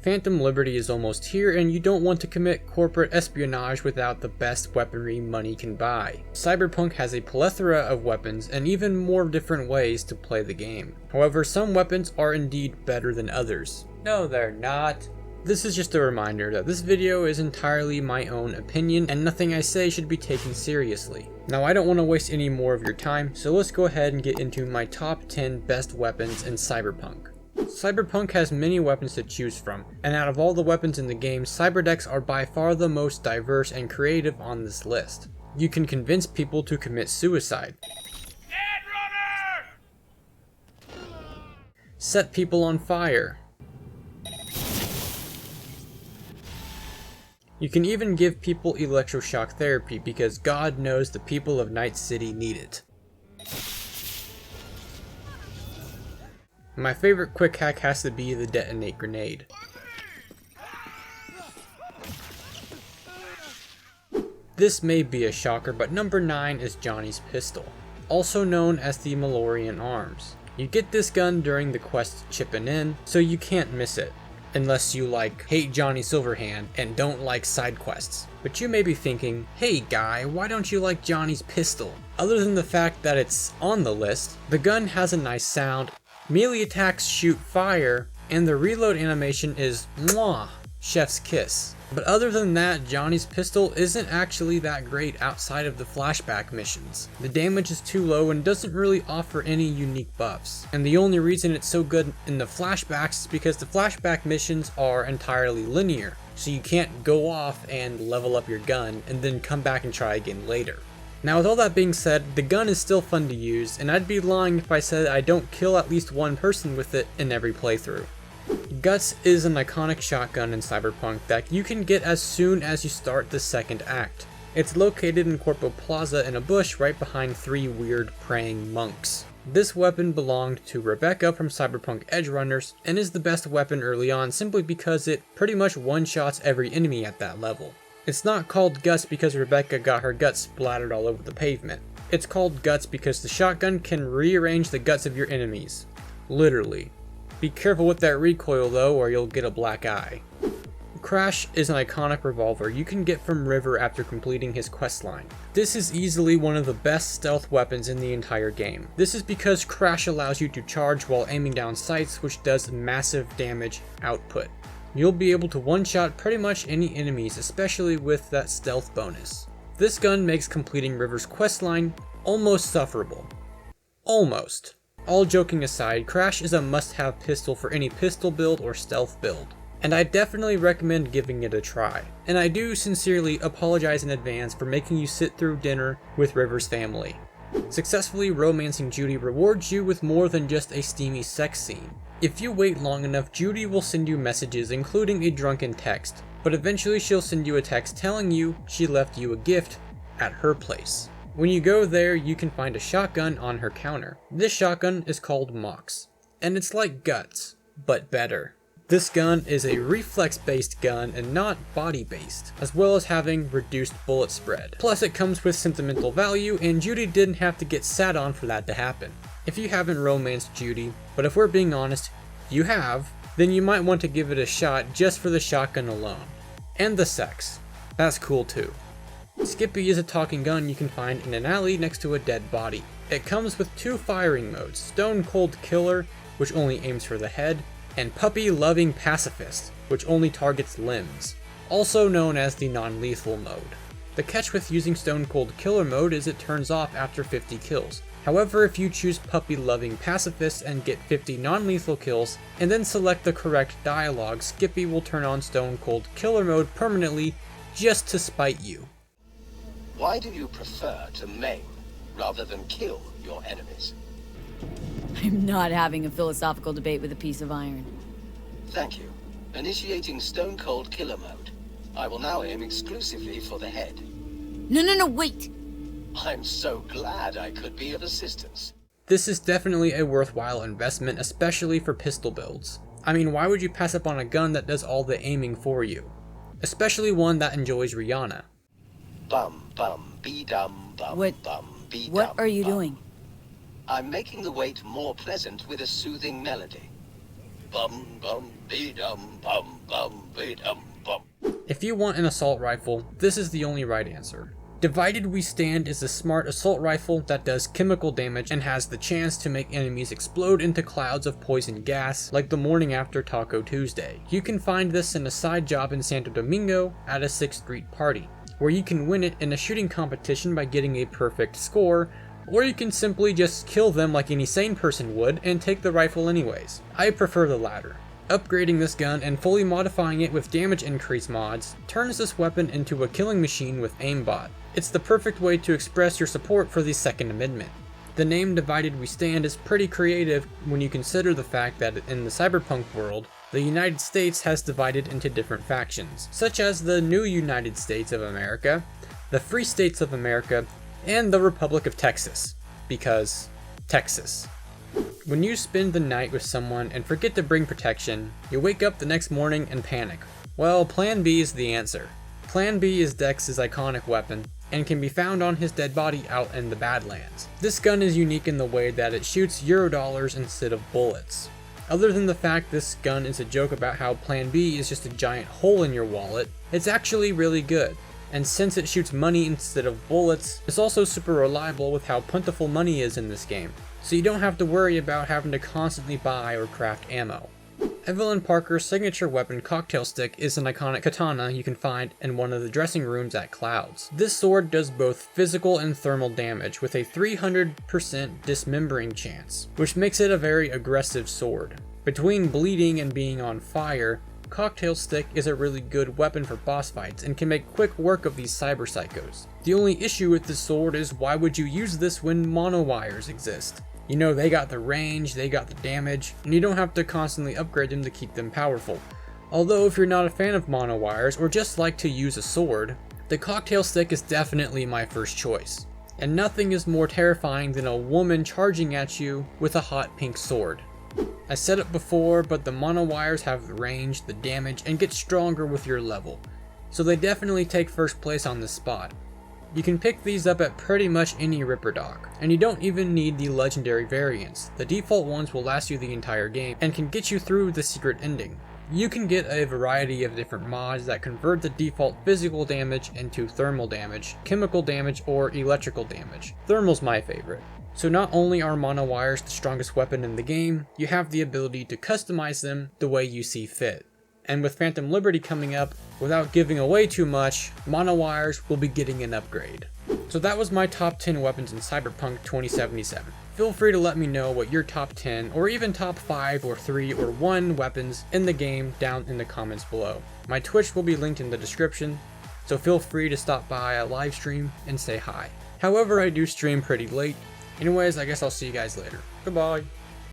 Phantom Liberty is almost here, and you don't want to commit corporate espionage without the best weaponry money can buy. Cyberpunk has a plethora of weapons and even more different ways to play the game. However, some weapons are indeed better than others. No, they're not. This is just a reminder that this video is entirely my own opinion and nothing I say should be taken seriously. Now, I don't want to waste any more of your time, so let's go ahead and get into my top 10 best weapons in Cyberpunk. Cyberpunk has many weapons to choose from, and out of all the weapons in the game, cyberdecks are by far the most diverse and creative on this list. You can convince people to commit suicide, set people on fire. You can even give people electroshock therapy because God knows the people of Night City need it. My favorite quick hack has to be the detonate grenade. This may be a shocker, but number 9 is Johnny's pistol, also known as the Malorian Arms. You get this gun during the quest Chippin' In, so you can't miss it, unless you hate Johnny Silverhand and don't like side quests. But you may be thinking, hey guy, why don't you like Johnny's pistol? Other than the fact that it's on the list, the gun has a nice sound, melee attacks shoot fire, and the reload animation is mwah, chef's kiss. But other than that, Johnny's pistol isn't actually that great outside of the flashback missions. The damage is too low and doesn't really offer any unique buffs. And the only reason it's so good in the flashbacks is because the flashback missions are entirely linear. So you can't go off and level up your gun and then come back and try again later. Now, with all that being said, the gun is still fun to use, and I'd be lying if I said I don't kill at least one person with it in every playthrough. Guts is an iconic shotgun in Cyberpunk that you can get as soon as you start the second act. It's located in Corpo Plaza in a bush right behind 3 weird praying monks. This weapon belonged to Rebecca from Cyberpunk Edgerunners and is the best weapon early on simply because it pretty much one-shots every enemy at that level. It's not called Guts because Rebecca got her guts splattered all over the pavement. It's called Guts because the shotgun can rearrange the guts of your enemies. Literally. Be careful with that recoil though, or you'll get a black eye. Crash is an iconic revolver you can get from River after completing his questline. This is easily one of the best stealth weapons in the entire game. This is because Crash allows you to charge while aiming down sights, which does massive damage output. You'll be able to one-shot pretty much any enemies, especially with that stealth bonus. This gun makes completing River's questline almost sufferable. Almost. All joking aside, Crash is a must-have pistol for any pistol build or stealth build, and I definitely recommend giving it a try. And I do sincerely apologize in advance for making you sit through dinner with River's family. Successfully romancing Judy rewards you with more than just a steamy sex scene. If you wait long enough, Judy will send you messages including a drunken text, but eventually she'll send you a text telling you she left you a gift at her place. When you go there, you can find a shotgun on her counter. This shotgun is called Mox, and it's like Guts, but better. This gun is a reflex-based gun and not body-based, as well as having reduced bullet spread. Plus it comes with sentimental value, and Judy didn't have to get sat on for that to happen. If you haven't romanced Judy, but if we're being honest, you have, then you might want to give it a shot just for the shotgun alone. And the sex. That's cool too. Skippy is a talking gun you can find in an alley next to a dead body. It comes with 2 firing modes, Stone Cold Killer, which only aims for the head, and Puppy Loving Pacifist, which only targets limbs, also known as the non-lethal mode. The catch with using Stone Cold Killer mode is it turns off after 50 kills. However, if you choose Puppy Loving Pacifist and get 50 non-lethal kills, and then select the correct dialogue, Skippy will turn on Stone Cold Killer mode permanently just to spite you. Why do you prefer to maim rather than kill your enemies? I'm not having a philosophical debate with a piece of iron. Thank you. Initiating Stone Cold Killer mode. I will now aim exclusively for the head. No, wait! I'm so glad I could be of assistance. This is definitely a worthwhile investment, especially for pistol builds. I mean, why would you pass up on a gun that does all the aiming for you? Especially one that enjoys Rihanna. Bum bum be dum bum bum be dum. What are you bum. doing? I'm making the wait more pleasant with a soothing melody. Bum bum be dum bum bum Wait, If you want an assault rifle, this is the only right answer. Divided We Stand is a smart assault rifle that does chemical damage and has the chance to make enemies explode into clouds of poison gas like the morning after Taco Tuesday. You can find this in a side job in Santo Domingo at a 6th Street party, where you can win it in a shooting competition by getting a perfect score, or you can simply just kill them like any sane person would and take the rifle anyways. I prefer the latter. Upgrading this gun and fully modifying it with damage increase mods turns this weapon into a killing machine with aimbot. It's the perfect way to express your support for the Second Amendment. The name Divided We Stand is pretty creative when you consider the fact that in the cyberpunk world, the United States has divided into different factions, such as the New United States of America, the Free States of America, and the Republic of Texas, because Texas. When you spend the night with someone and forget to bring protection, you wake up the next morning and panic. Well, Plan B is the answer. Plan B is Dex's iconic weapon, and can be found on his dead body out in the Badlands. This gun is unique in the way that it shoots Eurodollars instead of bullets. Other than the fact this gun is a joke about how Plan B is just a giant hole in your wallet, it's actually really good. And since it shoots money instead of bullets, it's also super reliable with how plentiful money is in this game, so you don't have to worry about having to constantly buy or craft ammo. Evelyn Parker's signature weapon Cocktail Stick is an iconic katana you can find in one of the dressing rooms at Clouds. This sword does both physical and thermal damage with a 300% dismembering chance, which makes it a very aggressive sword. Between bleeding and being on fire, Cocktail Stick is a really good weapon for boss fights and can make quick work of these cyber psychos. The only issue with this sword is why would you use this when monowires exist? You know, they got the range, they got the damage, and you don't have to constantly upgrade them to keep them powerful. Although if you're not a fan of monowires or just like to use a sword, the Cocktail Stick is definitely my first choice. And nothing is more terrifying than a woman charging at you with a hot pink sword. I said it before, but the monowires have the range, the damage, and get stronger with your level, so they definitely take first place on this spot. You can pick these up at pretty much any Ripper dock, and you don't even need the legendary variants. The default ones will last you the entire game and can get you through the secret ending. You can get a variety of different mods that convert the default physical damage into thermal damage, chemical damage, or electrical damage. Thermal's my favorite. So not only are monowires the strongest weapon in the game, you have the ability to customize them the way you see fit. And with Phantom Liberty coming up, without giving away too much, monowires will be getting an upgrade. So that was my top 10 weapons in Cyberpunk 2077. Feel free to let me know what your top 10 or even top 5 or 3 or 1 weapons in the game down in the comments below. My Twitch will be linked in the description, so feel free to stop by a live stream and say hi. However, I do stream pretty late. Anyways, I guess I'll see you guys later. Goodbye.